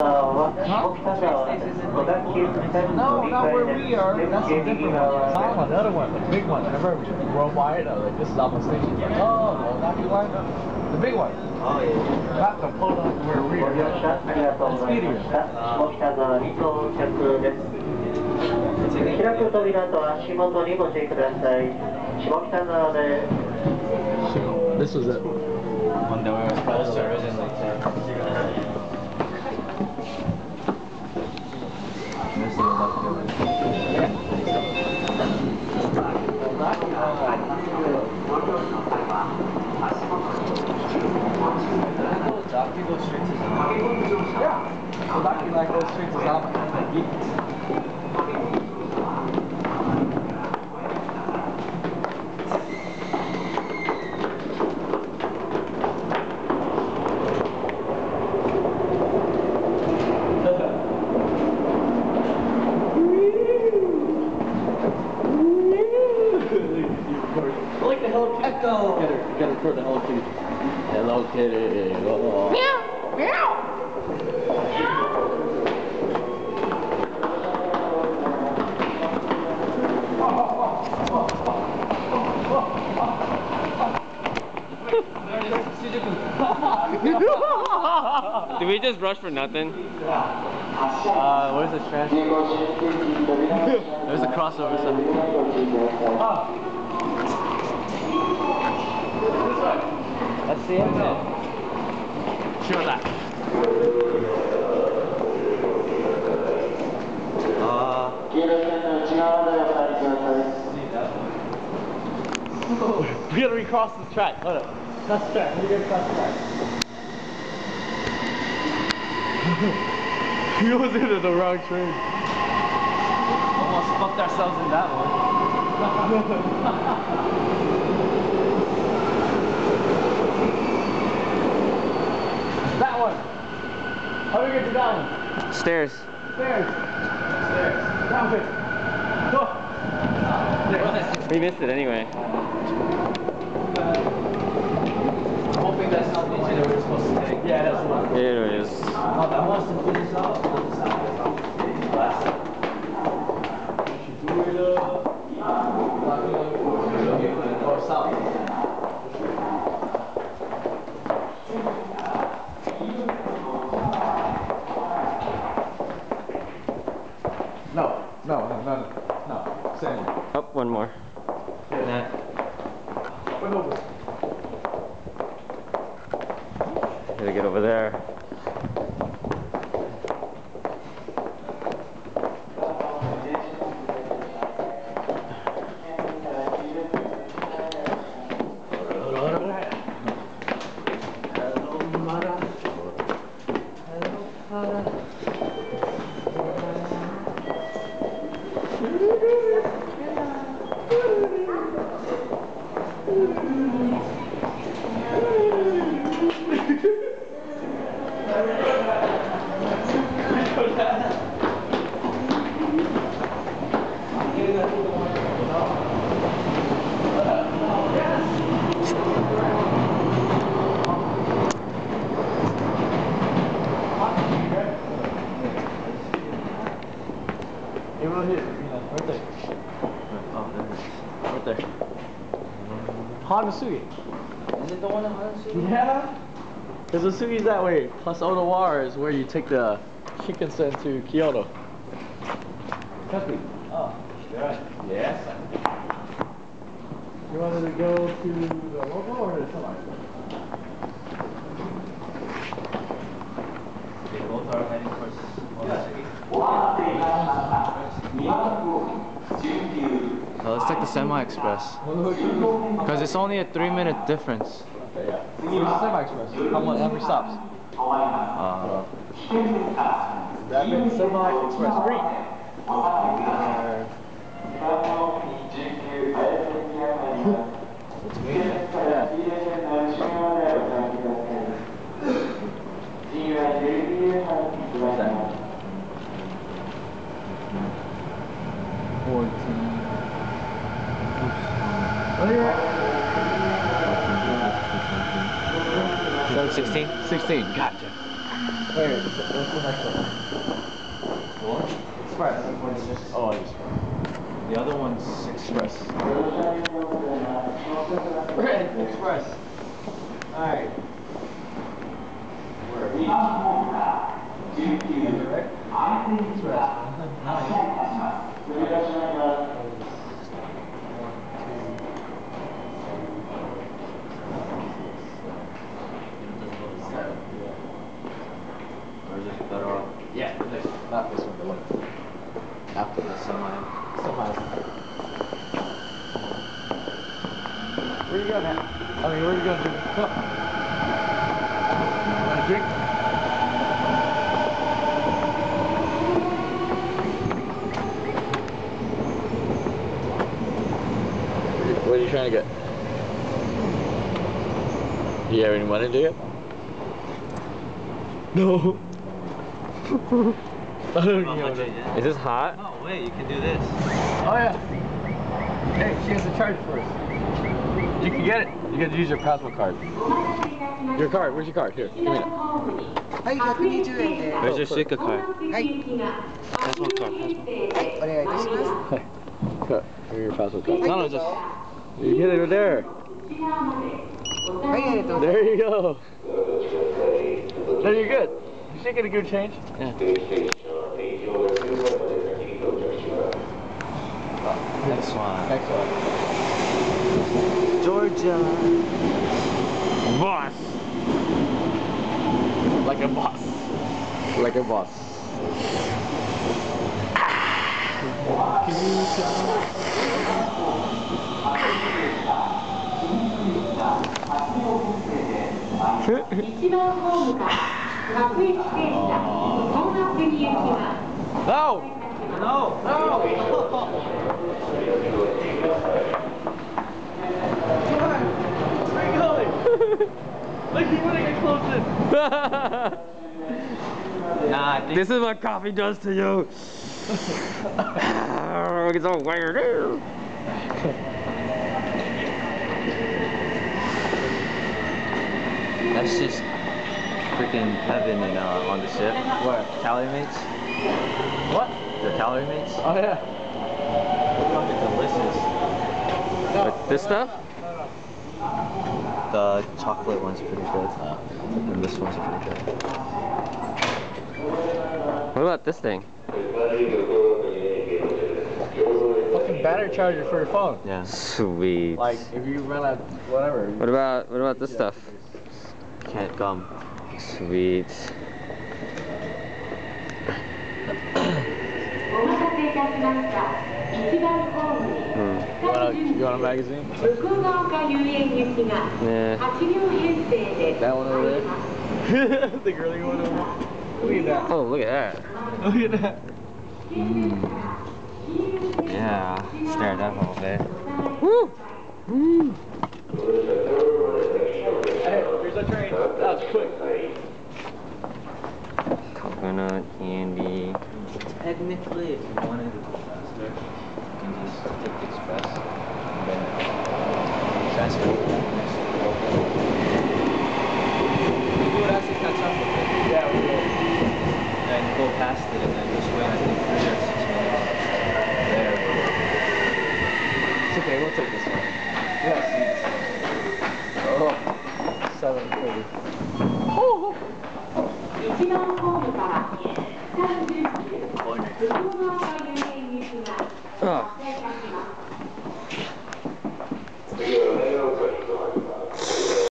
Huh? No, not where we are. That's a different one. Oh, another one, the big one. Remember, we drove by it. I was like, this is almost station. Like, oh, no, not you line. The big one. Oh, yeah. Not the pole where we are. It's speedier. 開く扉と足元にご注意ください。下北沢で。This was it. When they were supposed to originally say. This is go straight to Zama. Yeah. Lucky like goes straight to Zama. I like the Hello Kitty. Echo. Gotta record the Hello Kitty. Hello Kitty. Oh. Meow. Meow. Did we just rush for nothing? Where's the trash? There's a crossover sign. Oh. That's the exit. Show that. We gotta recross the track. Hold up. Cross the track. We gotta cross the track. We almost into the wrong train. Almost fucked ourselves in that one. That one. How do we get to that one? Stairs. Stairs. Stairs. Down it. Go. We missed it anyway. I'm hoping that's not the one that we're supposed to take. Yeah, that's the one. It is. That wants to finish out. Or south. No. Same. Up one more. Nah. Open over. Gotta get over there. Right there. Oh, there it is. Right there. Hanasugi. Is it the one in Hanasugi? Yeah. Because Asugi's that way. Plus Odawara is where you take the Shinkansen to Kyoto. Copy. Oh, right. Yes. You wanted to go to the local or the semi? They both are heading towards Hanasugi. Let's take the semi-express. Because it's only a 3-minute difference. Okay, yeah. Where's the semi-express? How many stops? That means semi-express free. It's me? Where's that? 14. Oh, you're right. 16? 16, gotcha. Wait, what's the next one? What? Express. Oh, Express. The other one's Express. Red Express. Alright. Where are we? Right? Express. Or is it better off? Yeah, this, not this one, the one after The this. semi. Where you going now? I mean, where are you going to? Come. You want a drink? What are you trying to get? Do you have any money to get? No. I don't know. Is this hot? Oh, wait, you can do this. Oh yeah. Hey, she has to charge first. You can get it. You got to use your passport card. Your card. Where's your card? Here. Give me that. Where's your Suica card? Passport card. Here's your passport card. No, just. You get it there. There you go. There you're good. You should get a good change. Yeah. Next one. Next one. Georgia. Boss. Like a boss. Like a boss. No! No! No! Where are you going? Like you want to get close in. Nah, I think This is what coffee does to you. It's all weird. that's just freaking heaven in, on the ship. What? Calorie mates. What? The calorie mates. Oh yeah. Fucking delicious. Like this stuff? The chocolate one's pretty good. And this one's pretty good. What about this thing? Fucking battery charger for your phone. Yeah. Sweet. Like if you run out, whatever. What about this stuff? Can't gum. Sweet. You want a magazine? Yeah. That one over there? The girly one over there? Look at that. Oh, look at that. Look at that. Yeah. Stare at that whole bit. Woo! Hey, here's a train. That was quick. Coconut candy. Technically, if you wanted to go faster, you can just take the express and then transfer it to the next one. We would actually catch up with it. Yeah, we will. And go past it and then just wait, I think, 3 or 6 minutes there. It's okay, we'll take this one. We have seats. Oh, 7:30. Oh! 1番ホームから30キロ、向こう側が遊園行きが発車いたします。